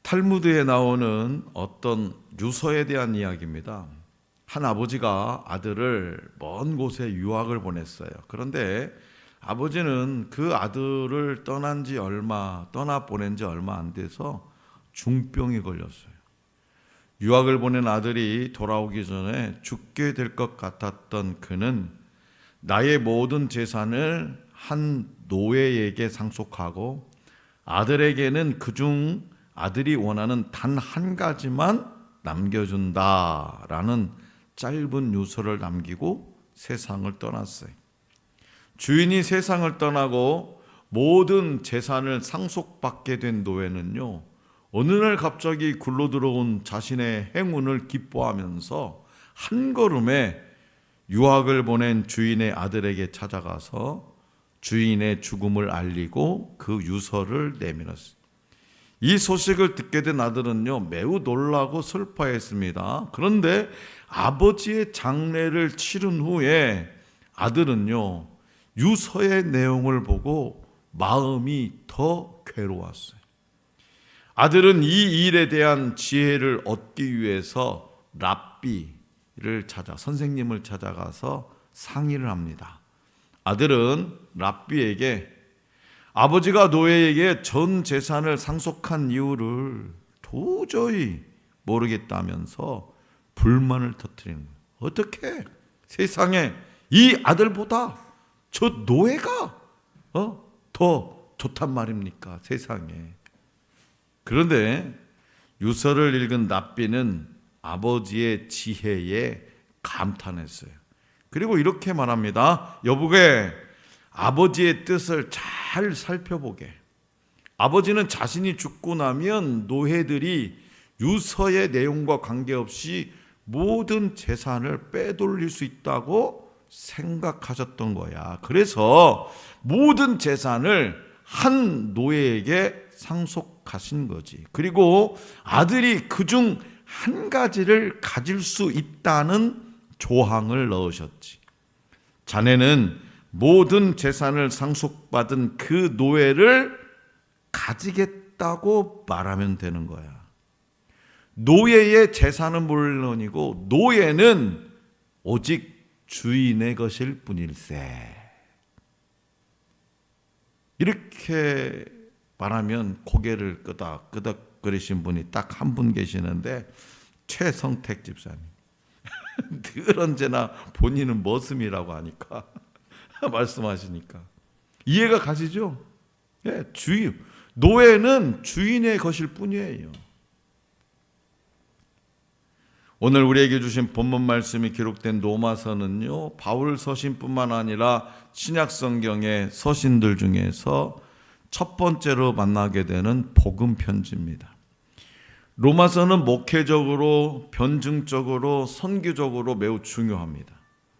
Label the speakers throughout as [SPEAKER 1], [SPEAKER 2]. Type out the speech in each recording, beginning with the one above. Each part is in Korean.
[SPEAKER 1] 탈무드에 나오는 어떤 유서에 대한 이야기입니다. 한 아버지가 아들을 먼 곳에 유학을 보냈어요. 그런데 아버지는 그 아들을 떠나 보낸 지 얼마 안 돼서 중병이 걸렸어요. 유학을 보낸 아들이 돌아오기 전에 죽게 될 것 같았던 그는 나의 모든 재산을 한 노예에게 상속하고 아들에게는 그중 아들이 원하는 단 한 가지만 남겨준다라는 짧은 유서를 남기고 세상을 떠났어요. 주인이 세상을 떠나고 모든 재산을 상속받게 된 노예는요, 어느 날 갑자기 굴러 들어온 자신의 행운을 기뻐하면서 한 걸음에 유학을 보낸 주인의 아들에게 찾아가서 주인의 죽음을 알리고 그 유서를 내밀었어요. 이 소식을 듣게 된 아들은요, 매우 놀라고 슬퍼했습니다. 그런데 아버지의 장례를 치른 후에 아들은요, 유서의 내용을 보고 마음이 더 괴로웠어요. 아들은 이 일에 대한 지혜를 얻기 위해서 선생님을 찾아가서 상의를 합니다. 아들은 랍비에게 아버지가 노예에게 전 재산을 상속한 이유를 도저히 모르겠다면서 불만을 터뜨리는 거예요. 어떻게 세상에 이 아들보다 저 노예가 더 좋단 말입니까? 세상에. 그런데 유서를 읽은 랍비는 아버지의 지혜에 감탄했어요. 그리고 이렇게 말합니다. 여보게, 아버지의 뜻을 잘 살펴보게. 아버지는 자신이 죽고 나면 노예들이 유서의 내용과 관계없이 모든 재산을 빼돌릴 수 있다고 생각하셨던 거야. 그래서 모든 재산을 한 노예에게 상속하신 거지. 그리고 아들이 그중 한 가지를 가질 수 있다는 조항을 넣으셨지. 자네는 모든 재산을 상속받은 그 노예를 가지겠다고 말하면 되는 거야. 노예의 재산은 물론이고 노예는 오직 주인의 것일 뿐일세. 이렇게 말하면 고개를 끄덕거리신 분이 딱 한 분 계시는데 최성택 집사님. 늘 언제나 본인은 머슴이라고 하니까 말씀하시니까 이해가 가시죠? 예, 노예는 주인의 것일 뿐이에요. 오늘 우리에게 주신 본문 말씀이 기록된 로마서는요, 바울 서신뿐만 아니라 신약 성경의 서신들 중에서 첫 번째로 만나게 되는 복음 편지입니다. 로마서는 목회적으로, 변증적으로, 선교적으로 매우 중요합니다.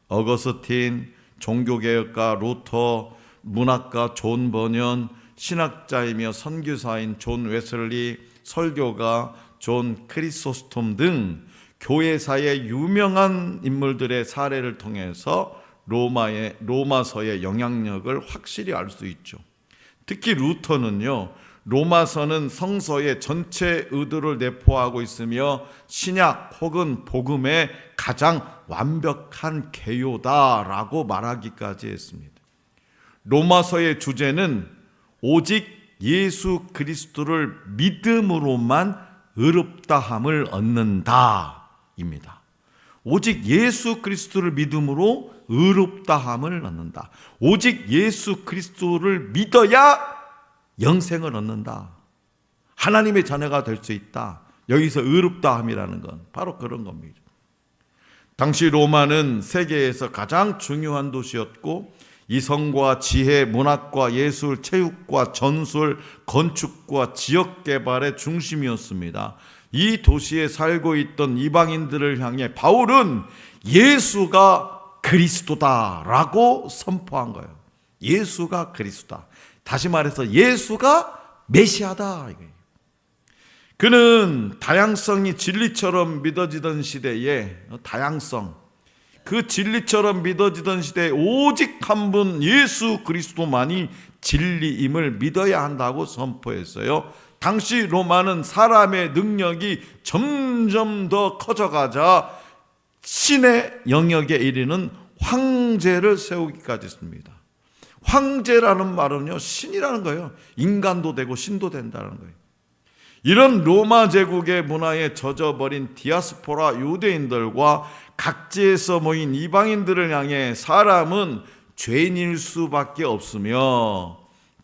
[SPEAKER 1] 어거스틴, 종교개혁가 루터, 문학가 존 버년, 신학자이며 선교사인 존 웨슬리, 설교가 존 크리소스톰 등 교회사의 유명한 인물들의 사례를 통해서 로마서의 영향력을 확실히 알 수 있죠. 특히 루터는요, 로마서는 성서의 전체 의도를 내포하고 있으며 신약 혹은 복음의 가장 완벽한 개요다라고 말하기까지 했습니다. 로마서의 주제는 오직 예수 그리스도를 믿음으로만 의롭다함을 얻는다입니다. 오직 예수 그리스도를 믿음으로 의롭다함을 얻는다. 오직 예수 그리스도를 믿어야 영생을 얻는다. 하나님의 자녀가 될 수 있다. 여기서 의롭다함이라는 건 바로 그런 겁니다. 당시 로마는 세계에서 가장 중요한 도시였고 이성과 지혜, 문학과 예술, 체육과 전술, 건축과 지역개발의 중심이었습니다. 이 도시에 살고 있던 이방인들을 향해 바울은 예수가 그리스도다라고 선포한 거예요. 예수가 그리스도다. 다시 말해서 예수가 메시아다. 그는 다양성이 진리처럼 믿어지던 시대에 그 진리처럼 믿어지던 시대에 오직 한 분 예수 그리스도만이 진리임을 믿어야 한다고 선포했어요. 당시 로마는 사람의 능력이 점점 더 커져가자 신의 영역에 이르는 황제를 세우기까지 했습니다. 황제라는 말은요, 신이라는 거예요. 인간도 되고 신도 된다는 거예요. 이런 로마 제국의 문화에 젖어버린 디아스포라 유대인들과 각지에서 모인 이방인들을 향해 사람은 죄인일 수밖에 없으며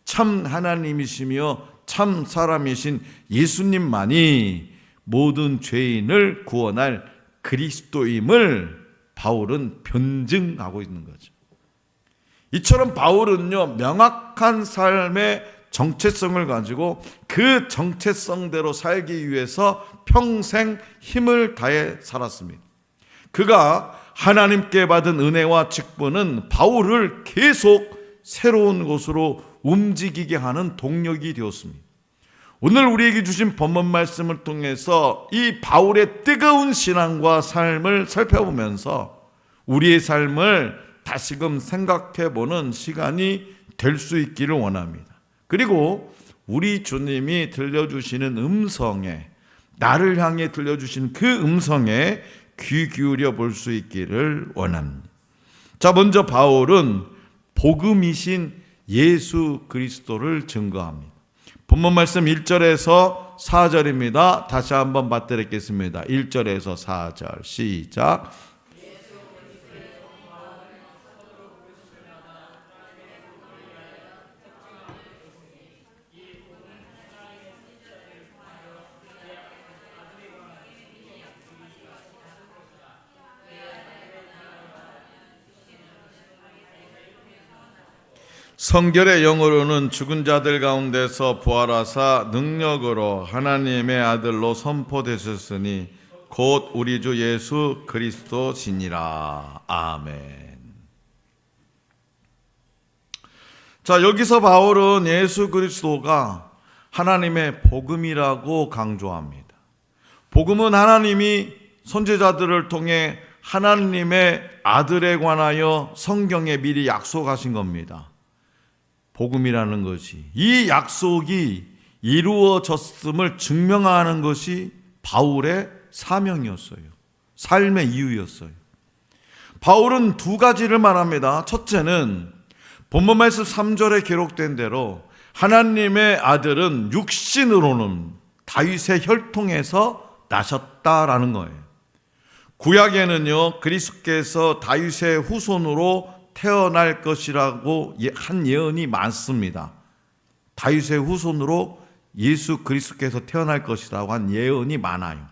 [SPEAKER 1] 참 하나님이시며 참 사람이신 예수님만이 모든 죄인을 구원할 그리스도임을 바울은 변증하고 있는 거죠. 이처럼 바울은요, 명확한 삶의 정체성을 가지고 그 정체성대로 살기 위해서 평생 힘을 다해 살았습니다. 그가 하나님께 받은 은혜와 직분은 바울을 계속 새로운 곳으로 움직이게 하는 동력이 되었습니다. 오늘 우리에게 주신 본문 말씀을 통해서 이 바울의 뜨거운 신앙과 삶을 살펴보면서 우리의 삶을 다시금 생각해보는 시간이 될 수 있기를 원합니다. 그리고 우리 주님이 들려주시는 음성에, 나를 향해 들려주신 그 음성에 귀 기울여 볼 수 있기를 원합니다. 자, 먼저 바울은 복음이신 예수 그리스도를 증거합니다. 본문 말씀 1절에서 4절입니다. 다시 한번 받들겠습니다. 1절에서 4절 시작. 성결의 영으로는 죽은 자들 가운데서 부활하사 능력으로 하나님의 아들로 선포되셨으니 곧 우리 주 예수 그리스도시니라. 아멘. 자, 여기서 바울은 예수 그리스도가 하나님의 복음이라고 강조합니다. 복음은 하나님이 선지자들을 통해 하나님의 아들에 관하여 성경에 미리 약속하신 겁니다. 복음이라는 것이, 이 약속이 이루어졌음을 증명하는 것이 바울의 사명이었어요. 삶의 이유였어요. 바울은 두 가지를 말합니다. 첫째는 본문 말씀 3절에 기록된 대로 하나님의 아들은 육신으로는 다윗의 혈통에서 나셨다라는 거예요. 구약에는요, 그리스도께서 다윗의 후손으로 태어날 것이라고 한 예언이 많습니다. 다윗의 후손으로 예수 그리스도께서 태어날 것이라고 한 예언이 많아요.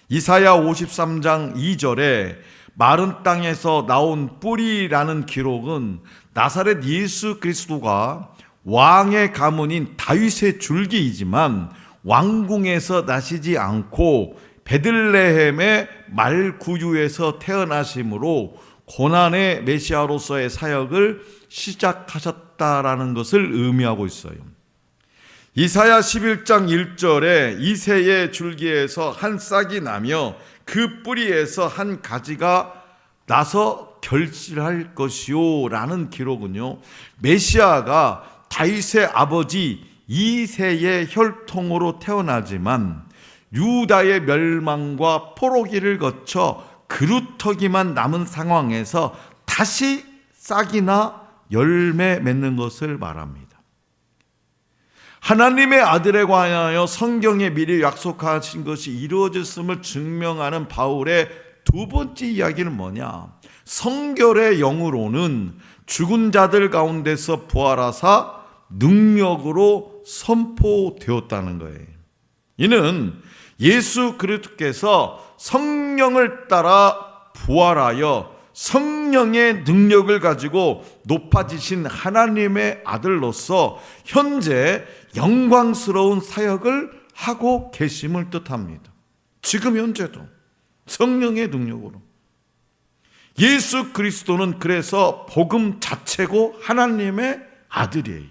[SPEAKER 1] 이사야 53장 2절에 마른 땅에서 나온 뿌리라는 기록은 나사렛 예수 그리스도가 왕의 가문인 다윗의 줄기이지만 왕궁에서 나시지 않고 베들레헴의 말구유에서 태어나심으로 고난의 메시아로서의 사역을 시작하셨다라는 것을 의미하고 있어요. 이사야 11장 1절에 이새의 줄기에서 한 싹이 나며 그 뿌리에서 한 가지가 나서 결실할 것이요 라는 기록은요, 메시아가 다윗의 아버지 이새의 혈통으로 태어나지만 유다의 멸망과 포로기를 거쳐 그루터기만 남은 상황에서 다시 싹이나 열매 맺는 것을 말합니다. 하나님의 아들에 관하여 성경에 미리 약속하신 것이 이루어졌음을 증명하는 바울의 두 번째 이야기는 뭐냐? 성결의 영으로는 죽은 자들 가운데서 부활하사 능력으로 선포되었다는 거예요. 이는 예수 그리스도께서 성령을 따라 부활하여 성령의 능력을 가지고 높아지신 하나님의 아들로서 현재 영광스러운 사역을 하고 계심을 뜻합니다. 지금 현재도 성령의 능력으로. 예수 그리스도는 그래서 복음 자체고 하나님의 아들이에요.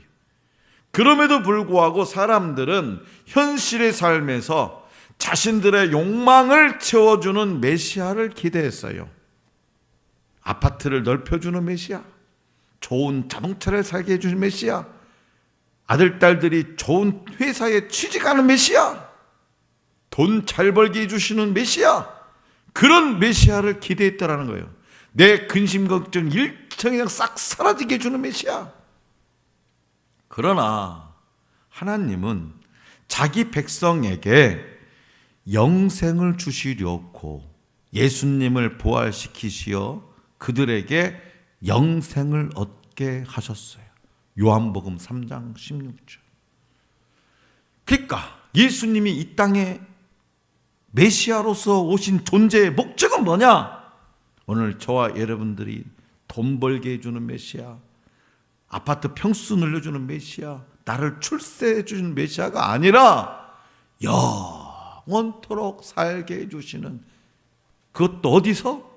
[SPEAKER 1] 그럼에도 불구하고 사람들은 현실의 삶에서 자신들의 욕망을 채워주는 메시아를 기대했어요. 아파트를 넓혀주는 메시아, 좋은 자동차를 살게 해주는 메시아, 아들, 딸들이 좋은 회사에 취직하는 메시아, 돈 잘 벌게 해주시는 메시아, 그런 메시아를 기대했다라는 거예요. 내 근심 걱정 일청이 그냥 싹 사라지게 해주는 메시아. 그러나 하나님은 자기 백성에게 영생을 주시려고 예수님을 부활시키시어 그들에게 영생을 얻게 하셨어요. 요한복음 3장 16절. 그러니까 예수님이 이 땅에 메시아로서 오신 존재의 목적은 뭐냐? 오늘 저와 여러분들이 돈 벌게 해주는 메시아, 아파트 평수 늘려주는 메시아, 나를 출세해 주는 메시아가 아니라 영원토록 살게 해주시는, 그것도 어디서?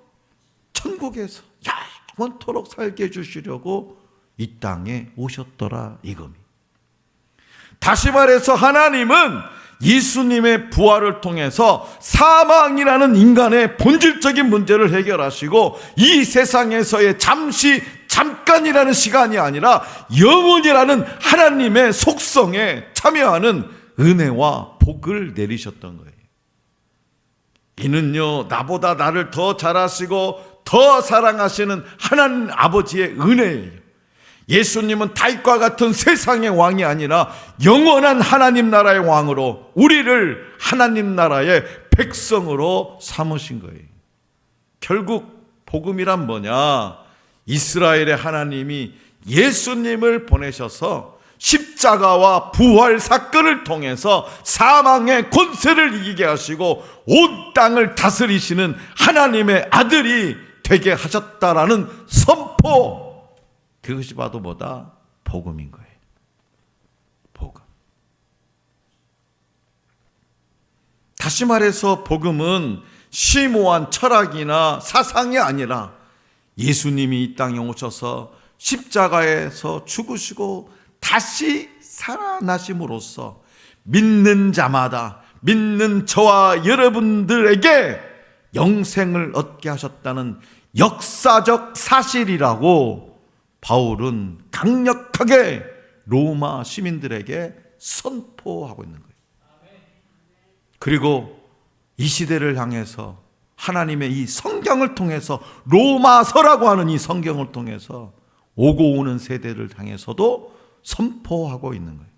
[SPEAKER 1] 천국에서 영원토록 살게 해주시려고 이 땅에 오셨더라 이겁니다. 다시 말해서 하나님은 예수님의 부활을 통해서 사망이라는 인간의 본질적인 문제를 해결하시고 이 세상에서의 잠깐이라는 시간이 아니라 영원이라는 하나님의 속성에 참여하는 은혜와 복을 내리셨던 거예요. 이는요, 나보다 나를 더 잘하시고 더 사랑하시는 하나님 아버지의 은혜예요. 예수님은 다윗과 같은 세상의 왕이 아니라 영원한 하나님 나라의 왕으로 우리를 하나님 나라의 백성으로 삼으신 거예요. 결국 복음이란 뭐냐? 이스라엘의 하나님이 예수님을 보내셔서 십자가와 부활 사건을 통해서 사망의 권세를 이기게 하시고 온 땅을 다스리시는 하나님의 아들이 되게 하셨다라는 선포, 그것이 바로 뭐다? 복음인 거예요. 복음. 다시 말해서 복음은 심오한 철학이나 사상이 아니라 예수님이 이 땅에 오셔서 십자가에서 죽으시고 다시 살아나심으로써 믿는 자마다, 믿는 저와 여러분들에게 영생을 얻게 하셨다는 역사적 사실이라고 바울은 강력하게 로마 시민들에게 선포하고 있는 거예요. 그리고 이 시대를 향해서 하나님의 이 성경을 통해서, 로마서라고 하는 이 성경을 통해서 오고 오는 세대를 향해서도 선포하고 있는 거예요.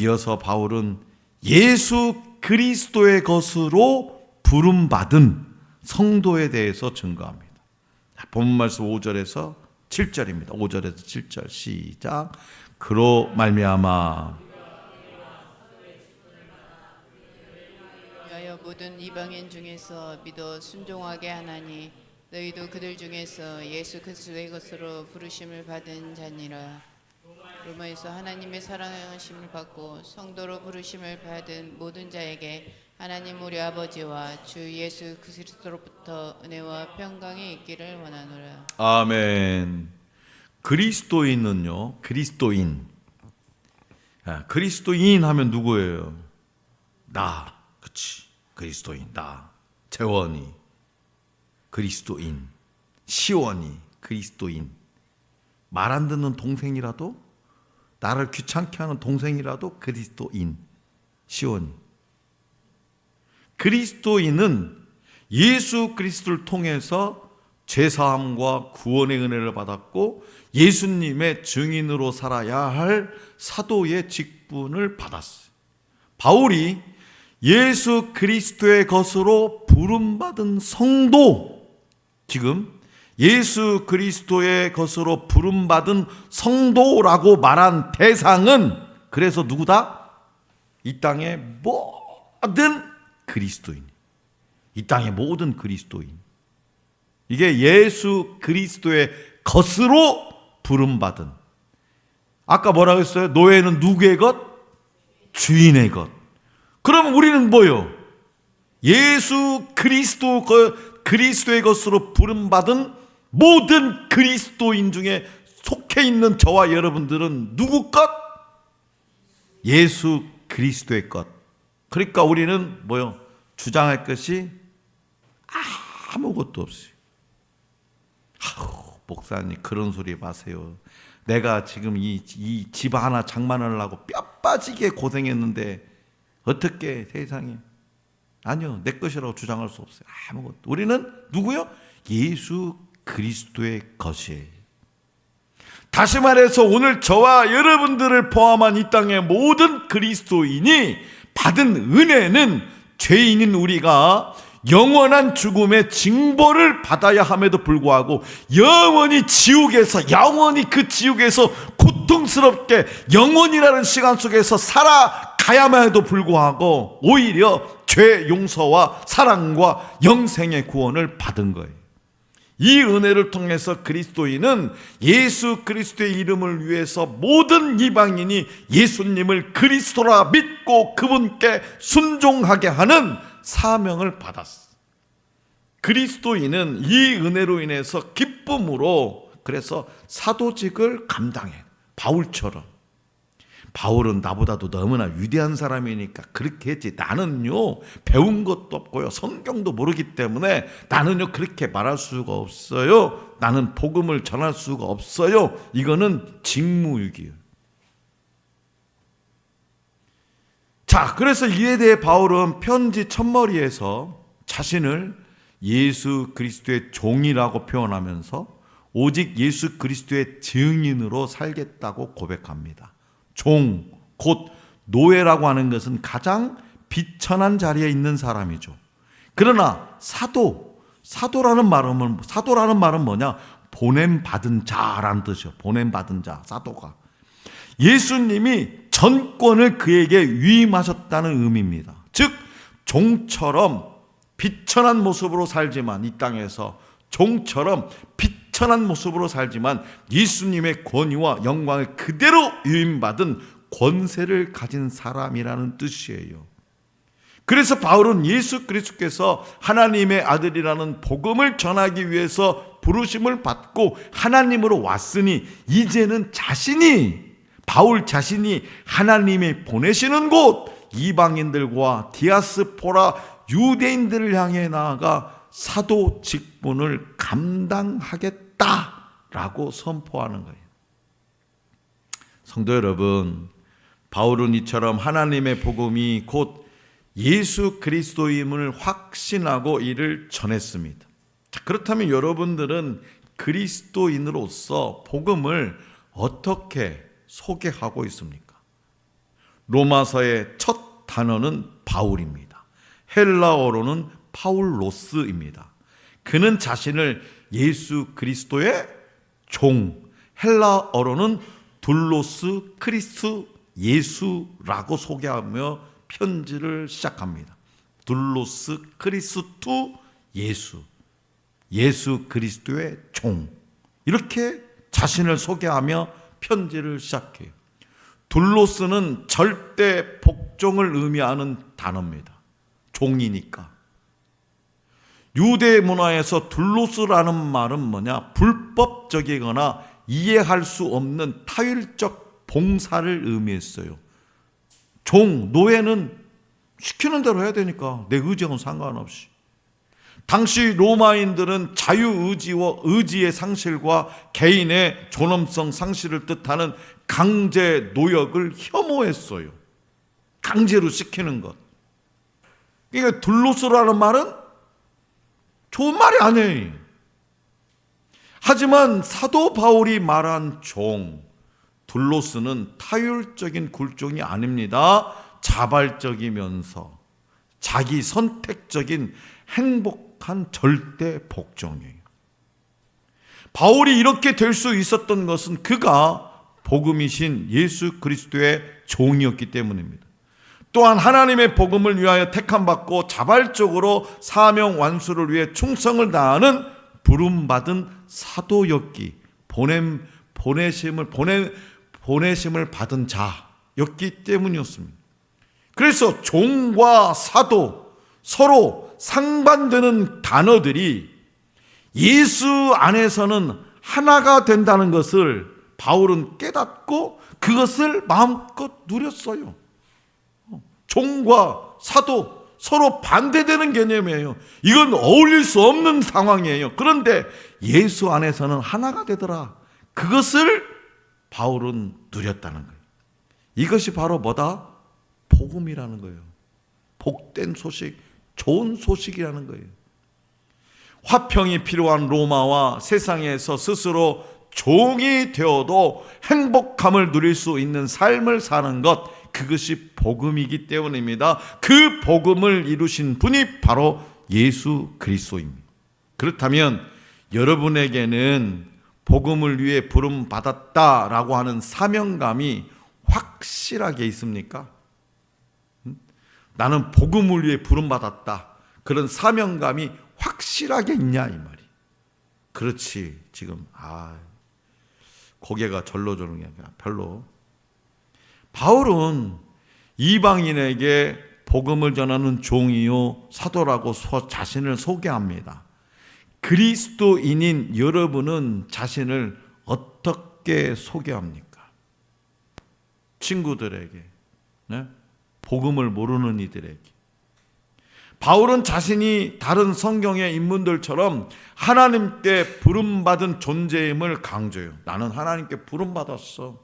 [SPEAKER 1] 이어서 바울은 예수 그리스도의 것으로 부름받은 성도에 대해서 증거합니다. 본문 말씀 5절에서 7절입니다. 5절에서 7절 시작. 그로 말미암아
[SPEAKER 2] 위하여 모든 이방인 중에서 믿어 순종하게 하나니 너희도 그들 중에서 예수 그리스도의 것으로 부르심을 받은 자니라. 로마에서 하나님의 사랑하심을 받고 성도로 부르심을 받은 모든 자에게 하나님 우리 아버지와 주 예수 그리스도로부터 은혜와 평강이 있기를 원하노라.
[SPEAKER 1] 아멘. 그리스도인은요, 그리스도인 하면 누구예요? 나, 그치? 그리스도인, 나. 재원이 그리스도인, 시원이 그리스도인. 말 안 듣는 동생이라도, 나를 귀찮게 하는 동생이라도 그리스도인, 시원이. 그리스도인은 예수 그리스도를 통해서 죄사함과 구원의 은혜를 받았고 예수님의 증인으로 살아야 할 사도의 직분을 받았어요. 바울이 예수 그리스도의 것으로 부름받은 성도, 지금 예수 그리스도의 것으로 부름받은 성도라고 말한 대상은 그래서 누구다? 이 땅의 모든 그리스도인, 이 땅의 모든 그리스도인, 이게 예수 그리스도의 것으로 부름받은. 아까 뭐라고 했어요? 노예는 누구의 것? 주인의 것. 그럼 우리는 뭐요? 예수 그리스도의 것으로 부름받은 모든 그리스도인 중에 속해 있는 저와 여러분들은 누구 것? 예수 그리스도의 것. 그러니까 우리는 뭐요? 주장할 것이 아무것도 없어요. 목사님 그런 소리 마세요. 내가 지금 이 집 하나 장만하려고 뼈 빠지게 고생했는데 어떻게 세상에. 아니요, 내 것이라고 주장할 수 없어요. 아무것도. 우리는 누구요? 예수 그리스도의 것이에요. 다시 말해서 오늘 저와 여러분들을 포함한 이 땅의 모든 그리스도인이 받은 은혜는 죄인인 우리가 영원한 죽음의 징벌을 받아야 함에도 불구하고 영원히 지옥에서, 영원히 그 지옥에서 고통스럽게 영원이라는 시간 속에서 살아가야만 해도 불구하고 오히려 죄 용서와 사랑과 영생의 구원을 받은 거예요. 이 은혜를 통해서 그리스도인은 예수 그리스도의 이름을 위해서 모든 이방인이 예수님을 그리스도라 믿고 그분께 순종하게 하는 사명을 받았어. 그리스도인은 이 은혜로 인해서 기쁨으로 그래서 사도직을 감당해. 바울처럼. 바울은 나보다도 너무나 위대한 사람이니까 그렇게 했지. 나는요 배운 것도 없고요 성경도 모르기 때문에 나는요 그렇게 말할 수가 없어요. 나는 복음을 전할 수가 없어요. 이거는 직무유기예요. 자, 그래서 이에 대해 바울은 편지 첫머리에서 자신을 예수 그리스도의 종이라고 표현하면서 오직 예수 그리스도의 증인으로 살겠다고 고백합니다. 종, 곧 노예라고 하는 것은 가장 비천한 자리에 있는 사람이죠. 그러나 사도라는 말은 뭐냐? 보냄받은 자라는 뜻이요. 보냄받은 자, 사도가. 예수님이 전권을 그에게 위임하셨다는 의미입니다. 즉 종처럼 비천한 모습으로 살지만, 이 땅에서 종처럼 비천한 모습으로 살지만 예수님의 권위와 영광을 그대로 위임받은 권세를 가진 사람이라는 뜻이에요. 그래서 바울은 예수 그리스도께서 하나님의 아들이라는 복음을 전하기 위해서 부르심을 받고 하나님으로 왔으니 이제는 바울 자신이 하나님이 보내시는 곳 이방인들과 디아스포라 유대인들을 향해 나아가 사도 직분을 감당하겠다라고 선포하는 거예요. 성도 여러분, 바울은 이처럼 하나님의 복음이 곧 예수 그리스도임을 확신하고 이를 전했습니다. 자, 그렇다면 여러분들은 그리스도인으로서 복음을 어떻게 소개하고 있습니까? 로마서의 첫 단어는 바울입니다. 헬라어로는 파울로스입니다. 그는 자신을 예수 그리스도의 종, 헬라어로는 둘로스 크리스트 예수라고 소개하며 편지를 시작합니다. 둘로스 크리스투 예수, 예수 그리스도의 종, 이렇게 자신을 소개하며 편지를 시작해요. 둘로스는 절대 복종을 의미하는 단어입니다. 종이니까. 유대 문화에서 둘로스라는 말은 뭐냐? 불법적이거나 이해할 수 없는 타율적 봉사를 의미했어요. 종, 노예는 시키는 대로 해야 되니까 내 의지하고는 상관없이. 당시 로마인들은 자유의지와 의지의 상실과 개인의 존엄성 상실을 뜻하는 강제 노역을 혐오했어요. 강제로 시키는 것. 그러니까 둘로스라는 말은 좋은 말이 아니에요. 하지만 사도 바울이 말한 종, 둘로스는 타율적인 굴종이 아닙니다. 자발적이면서 자기 선택적인 행복한 절대 복종이에요. 바울이 이렇게 될 수 있었던 것은 그가 복음이신 예수 그리스도의 종이었기 때문입니다. 또한 하나님의 복음을 위하여 택함받고 자발적으로 사명 완수를 위해 충성을 다하는 부름받은 사도였기, 보내심을 받은 자였기 때문이었습니다. 그래서 종과 사도 서로 상반되는 단어들이 예수 안에서는 하나가 된다는 것을 바울은 깨닫고 그것을 마음껏 누렸어요. 종과 사도 서로 반대되는 개념이에요. 이건 어울릴 수 없는 상황이에요. 그런데 예수 안에서는 하나가 되더라. 그것을 바울은 누렸다는 거예요. 이것이 바로 뭐다? 복음이라는 거예요. 복된 소식, 좋은 소식이라는 거예요. 화평이 필요한 로마와 세상에서 스스로 종이 되어도 행복함을 누릴 수 있는 삶을 사는 것, 그것이 복음이기 때문입니다. 그 복음을 이루신 분이 바로 예수 그리스도입니다. 그렇다면 여러분에게는 복음을 위해 부름받았다라고 하는 사명감이 확실하게 있습니까? 나는 복음을 위해 부름받았다, 그런 사명감이 확실하게 있냐 이 말이. 그렇지, 지금 고개가 절로 저는 게 아니라 별로. 바울은 이방인에게 복음을 전하는 종이요 사도라고 자신을 소개합니다. 그리스도인인 여러분은 자신을 어떻게 소개합니까? 친구들에게, 네? 복음을 모르는 이들에게. 바울은 자신이 다른 성경의 인물들처럼 하나님께 부름받은 존재임을 강조해요. 나는 하나님께 부름받았어.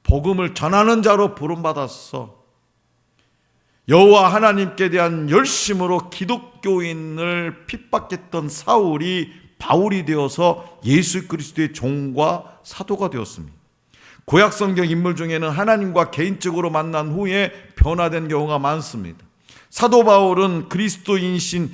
[SPEAKER 1] 복음을 전하는 자로 부름받았어. 여호와 하나님께 대한 열심으로 기독교인을 핍박했던 사울이 바울이 되어서 예수 그리스도의 종과 사도가 되었습니다. 구약 성경 인물 중에는 하나님과 개인적으로 만난 후에 변화된 경우가 많습니다. 사도 바울은 그리스도이신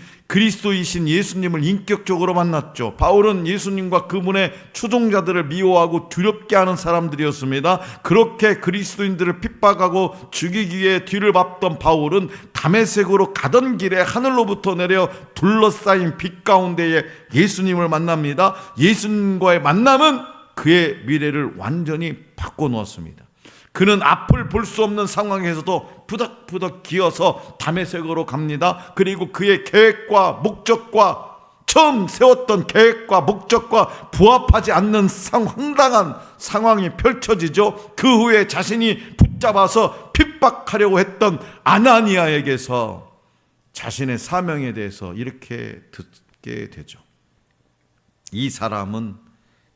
[SPEAKER 1] 예수님을 인격적으로 만났죠. 바울은 예수님과 그분의 추종자들을 미워하고 두렵게 하는 사람들이었습니다. 그렇게 그리스도인들을 핍박하고 죽이기 위해 뒤를 밟던 바울은 다메섹으로 가던 길에 하늘로부터 내려 둘러싸인 빛 가운데에 예수님을 만납니다. 예수님과의 만남은 그의 미래를 완전히 바꿔놓았습니다. 그는 앞을 볼 수 없는 상황에서도 부덕부덕 기어서 다메섹으로 갑니다. 그리고 그의 계획과 목적과, 처음 세웠던 계획과 목적과 부합하지 않는 황당한 상황이 펼쳐지죠. 그 후에 자신이 붙잡아서 핍박하려고 했던 아나니아에게서 자신의 사명에 대해서 이렇게 듣게 되죠. 이 사람은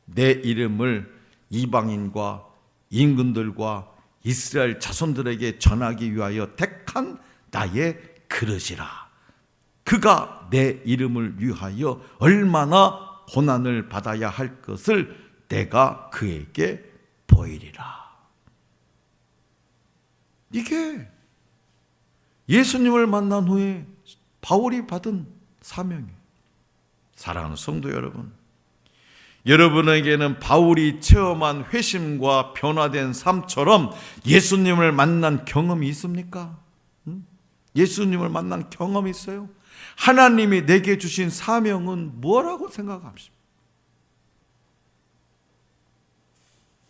[SPEAKER 1] 내 이름을 이방인과 임금들과 이스라엘 자손들에게 전하기 위하여 택한 나의 그릇이라. 그가 내 이름을 위하여 얼마나 고난을 받아야 할 것을 내가 그에게 보이리라. 이게 예수님을 만난 후에 바울이 받은 사명이에요. 사랑하는 성도 여러분, 여러분에게는 바울이 체험한 회심과 변화된 삶처럼 예수님을 만난 경험이 있습니까? 예수님을 만난 경험이 있어요? 하나님이 내게 주신 사명은 뭐라고 생각하십니까?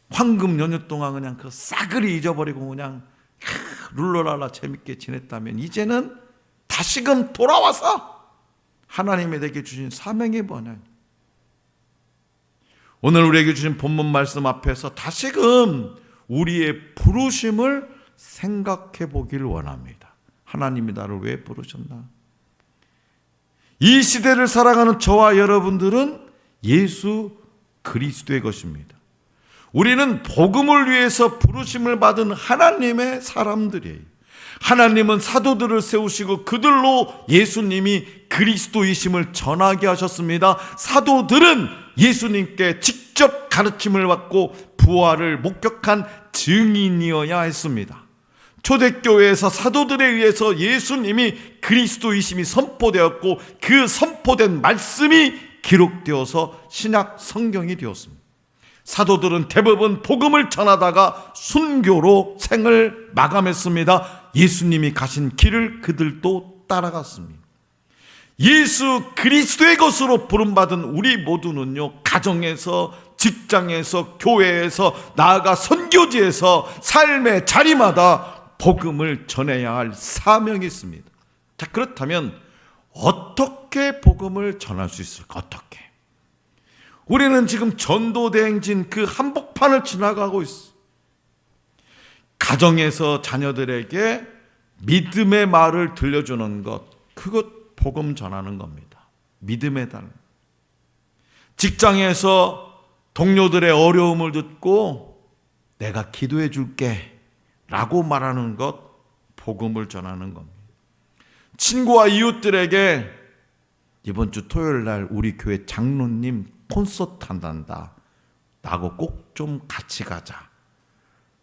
[SPEAKER 1] 황금 연휴 동안 그냥 그 싸그리 잊어버리고 그냥 룰러랄라 재밌게 지냈다면, 이제는 다시금 돌아와서 하나님이 내게 주신 사명이 뭐냐? 오늘 우리에게 주신 본문 말씀 앞에서 다시금 우리의 부르심을 생각해 보길 원합니다. 하나님이 나를 왜 부르셨나? 이 시대를 살아가는 저와 여러분들은 예수 그리스도의 것입니다. 우리는 복음을 위해서 부르심을 받은 하나님의 사람들이에요. 하나님은 사도들을 세우시고 그들로 예수님이 그리스도이심을 전하게 하셨습니다. 사도들은 예수님께 직접 가르침을 받고 부활을 목격한 증인이어야 했습니다. 초대교회에서 사도들에 의해서 예수님이 그리스도이심이 선포되었고, 그 선포된 말씀이 기록되어서 신약 성경이 되었습니다. 사도들은 대부분 복음을 전하다가 순교로 생을 마감했습니다. 예수님이 가신 길을 그들도 따라갔습니다. 예수 그리스도의 것으로 부름받은 우리 모두는요, 가정에서, 직장에서, 교회에서, 나아가 선교지에서 삶의 자리마다 복음을 전해야 할 사명이 있습니다. 자, 그렇다면 어떻게 복음을 전할 수 있을까? 어떻게? 우리는 지금 전도대행진 그 한복판을 지나가고 있어. 가정에서 자녀들에게 믿음의 말을 들려주는 것, 그것 복음 전하는 겁니다. 믿음의 달. 직장에서 동료들의 어려움을 듣고 내가 기도해 줄게 라고 말하는 것, 복음을 전하는 겁니다. 친구와 이웃들에게 이번 주 토요일 날 우리 교회 장로님 콘서트 한단다 라고 꼭 좀 같이 가자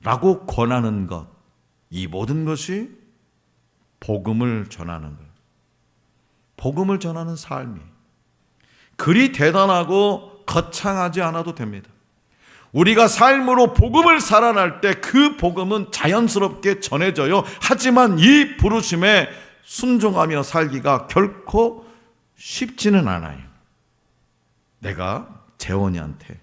[SPEAKER 1] 라고 권하는 것, 이 모든 것이 복음을 전하는 것, 복음을 전하는 삶이 그리 대단하고 거창하지 않아도 됩니다. 우리가 삶으로 복음을 살아날 때 그 복음은 자연스럽게 전해져요. 하지만 이 부르심에 순종하며 살기가 결코 쉽지는 않아요. 내가 재원이한테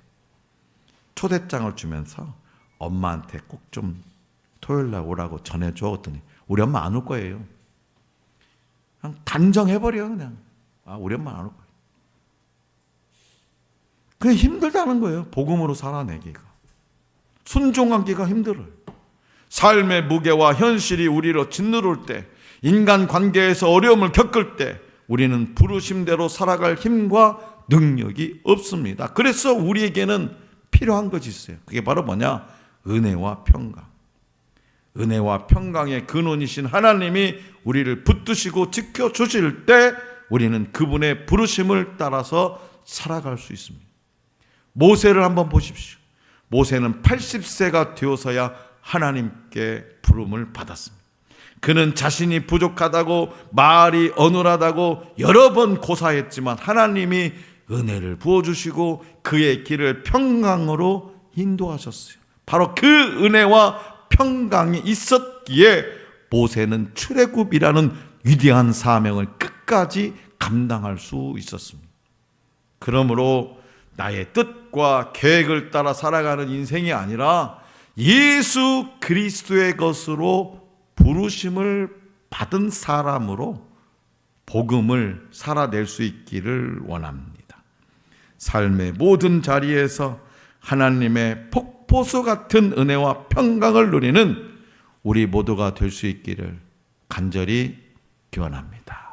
[SPEAKER 1] 초대장을 주면서 엄마한테 꼭 좀 토요일 날 오라고 전해줘 했더니 우리 엄마 안 올 거예요. 그냥 단정해버려. 그냥 우리 엄마 안 올 거예요. 그게 힘들다는 거예요. 복음으로 살아내기가, 순종하기가 힘들어요. 삶의 무게와 현실이 우리로 짓누를 때, 인간 관계에서 어려움을 겪을 때 우리는 부르심대로 살아갈 힘과 능력이 없습니다. 그래서 우리에게는 필요한 것이 있어요. 그게 바로 뭐냐? 은혜와 평강. 은혜와 평강의 근원이신 하나님이 우리를 붙드시고 지켜주실 때 우리는 그분의 부르심을 따라서 살아갈 수 있습니다. 모세를 한번 보십시오. 모세는 80세가 되어서야 하나님께 부름을 받았습니다. 그는 자신이 부족하다고, 말이 어눌하다고 여러 번 고사했지만 하나님이 은혜를 부어주시고 그의 길을 평강으로 인도하셨어요. 바로 그 은혜와 평강이 있었기에 모세는 출애굽이라는 위대한 사명을 끝까지 감당할 수 있었습니다. 그러므로 나의 뜻과 계획을 따라 살아가는 인생이 아니라 예수 그리스도의 것으로 부르심을 받은 사람으로 복음을 살아낼 수 있기를 원합니다. 삶의 모든 자리에서 하나님의 폭포수 같은 은혜와 평강을 누리는 우리 모두가 될 수 있기를 간절히 기원합니다.